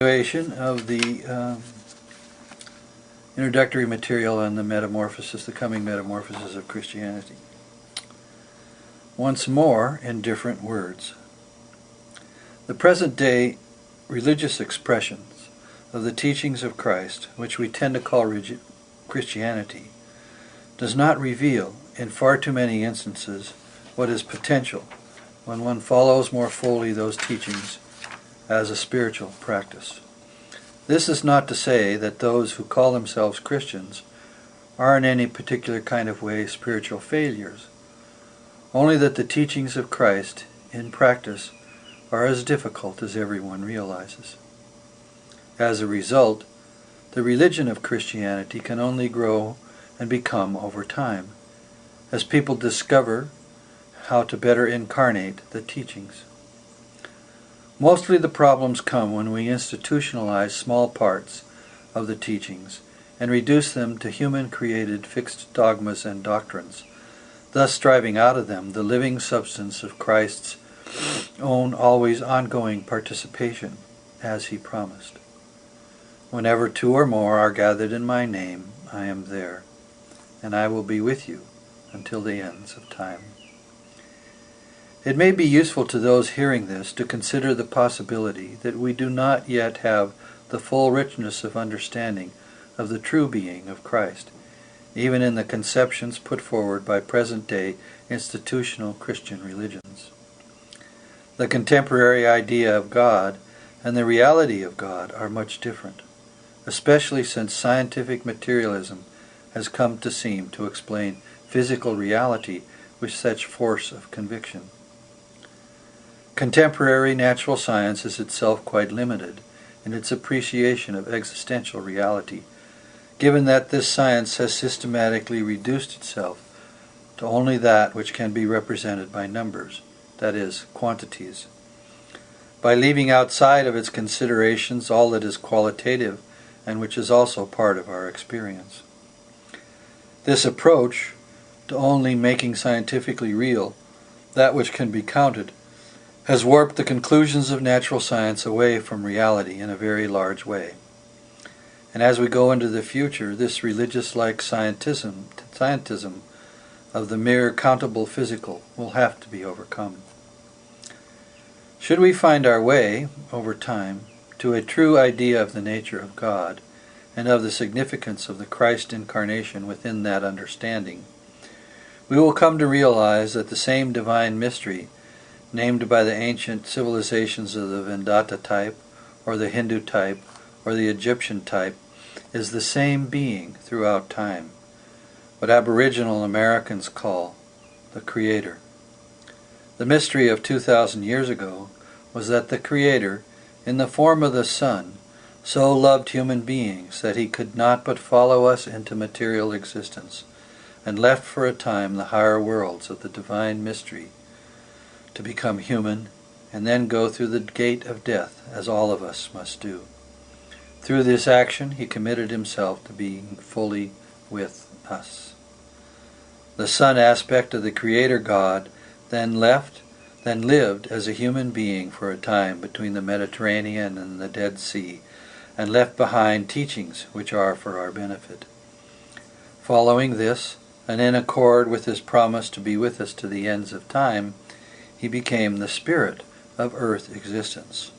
Continuation of the introductory material on the Coming Metamorphosis of Christianity. Once more, in different words. The present-day religious expressions of the teachings of Christ, which we tend to call Christianity, does not reveal, in far too many instances, what is potential when one follows more fully those teachings as a spiritual practice. This is not to say that those who call themselves Christians are in any particular kind of way spiritual failures, only that the teachings of Christ in practice are as difficult as everyone realizes. As a result, the religion of Christianity can only grow and become over time, as people discover how to better incarnate the teachings. Mostly the problems come when we institutionalize small parts of the teachings and reduce them to human-created fixed dogmas and doctrines, thus driving out of them the living substance of Christ's own always ongoing participation, as he promised. Whenever two or more are gathered in my name, I am there, and I will be with you until the ends of time. It may be useful to those hearing this to consider the possibility that we do not yet have the full richness of understanding of the true being of Christ, even in the conceptions put forward by present-day institutional Christian religions. The contemporary idea of God and the reality of God are much different, especially since scientific materialism has come to seem to explain physical reality with such force of conviction. Contemporary natural science is itself quite limited in its appreciation of existential reality, given that this science has systematically reduced itself to only that which can be represented by numbers, that is, quantities, by leaving outside of its considerations all that is qualitative and which is also part of our experience. This approach to only making scientifically real that which can be counted has warped the conclusions of natural science away from reality in a very large way. And as we go into the future, this religious-like scientism of the mere countable physical will have to be overcome. Should we find our way, over time, to a true idea of the nature of God and of the significance of the Christ incarnation within that understanding, we will come to realize that the same divine mystery named by the ancient civilizations of the Vedanta type, or the Hindu type, or the Egyptian type, is the same being throughout time, what Aboriginal Americans call the Creator. The mystery of 2,000 years ago was that the Creator, in the form of the Son, so loved human beings that he could not but follow us into material existence, and left for a time the higher worlds of the divine mystery to become human, and then go through the gate of death, as all of us must do. Through this action, he committed himself to being fully with us. The Son aspect of the Creator God then lived as a human being for a time between the Mediterranean and the Dead Sea, and left behind teachings which are for our benefit. Following this, and in accord with his promise to be with us to the ends of time, he became the spirit of earth existence,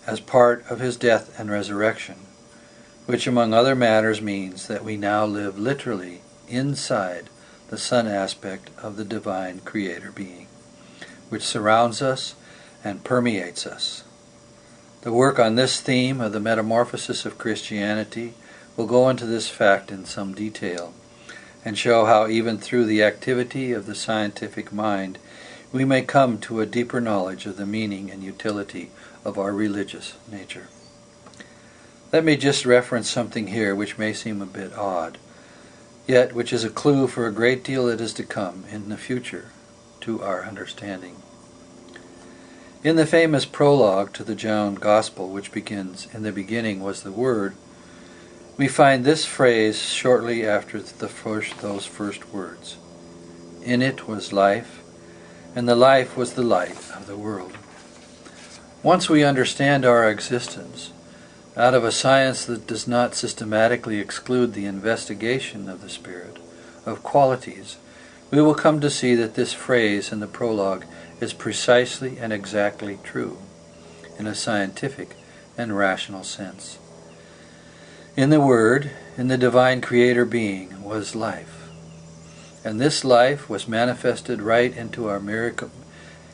as part of his death and resurrection, which among other matters means that we now live literally inside the Son aspect of the divine Creator being, which surrounds us and permeates us. The work on this theme of the metamorphosis of Christianity will go into this fact in some detail, and show how even through the activity of the scientific mind we may come to a deeper knowledge of the meaning and utility of our religious nature. Let me just reference something here which may seem a bit odd, yet which is a clue for a great deal that is to come in the future to our understanding. In the famous prologue to the John Gospel, which begins, "In the beginning was the Word," we find this phrase shortly after those first words. "In it was life, and the life was the light of the world." Once we understand our existence, out of a science that does not systematically exclude the investigation of the Spirit, of qualities, we will come to see that this phrase in the prologue is precisely and exactly true, in a scientific and rational sense. In the Word, in the divine Creator being, was life. And this life was manifested right into our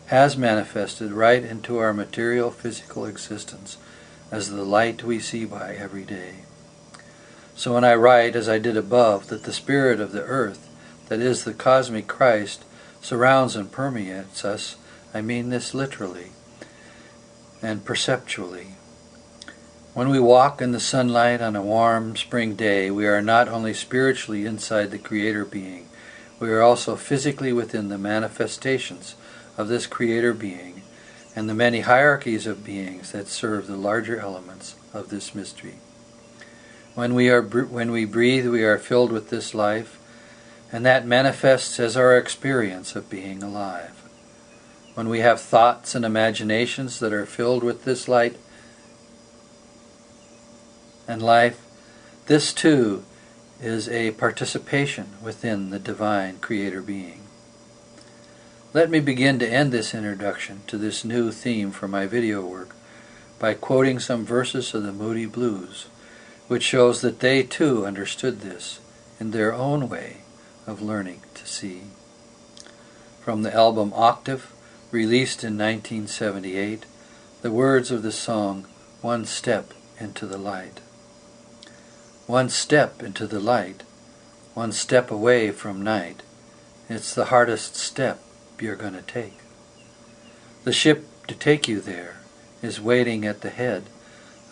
has manifested right into our material physical existence as the light we see by every day. So when I write, as I did above, that the spirit of the earth, that is the cosmic Christ, surrounds and permeates us, I mean this literally and perceptually. When we walk in the sunlight on a warm spring day, we are not only spiritually inside the Creator being, we are also physically within the manifestations of this Creator being and the many hierarchies of beings that serve the larger elements of this mystery. When we breathe, we are filled with this life, and that manifests as our experience of being alive. When we have thoughts and imaginations that are filled with this light and life, this too is a participation within the divine Creator being. Let me begin to end this introduction to this new theme for my video work by quoting some verses of the Moody Blues, which shows that they too understood this in their own way of learning to see. From the album Octave, released in 1978, the words of the song, "One Step into the Light." One step into the light, one step away from night. It's the hardest step you're going to take. The ship to take you there is waiting at the head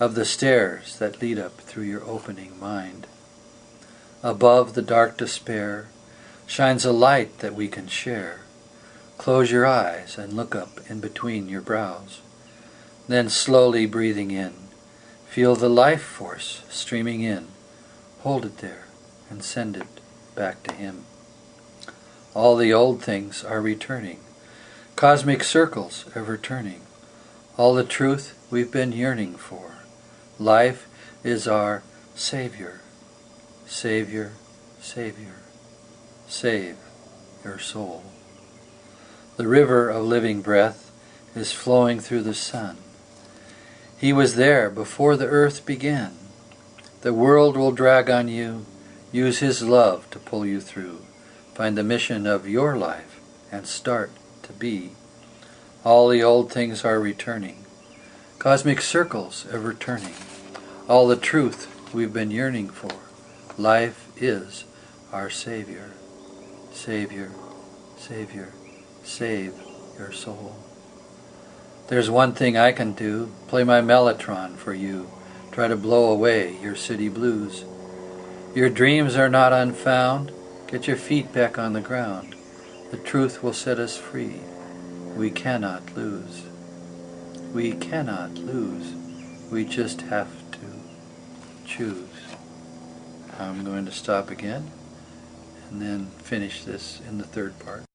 of the stairs that lead up through your opening mind. Above the dark despair shines a light that we can share. Close your eyes and look up in between your brows. Then slowly breathing in, feel the life force streaming in. Hold it there and send it back to Him. All the old things are returning, cosmic circles ever turning. All the truth we've been yearning for. Life is our Savior. Savior, Savior, save your soul. The river of living breath is flowing through the sun. He was there before the earth began. The world will drag on you. Use His love to pull you through. Find the mission of your life and start to be. All the old things are returning. Cosmic circles ever turning. All the truth we've been yearning for. Life is our Savior. Savior, Savior, save your soul. There's one thing I can do. Play my mellotron for you. Try to blow away your city blues. Your dreams are not unfound. Get your feet back on the ground. The truth will set us free. We cannot lose. We cannot lose. We just have to choose. I'm going to stop again and then finish this in the third part.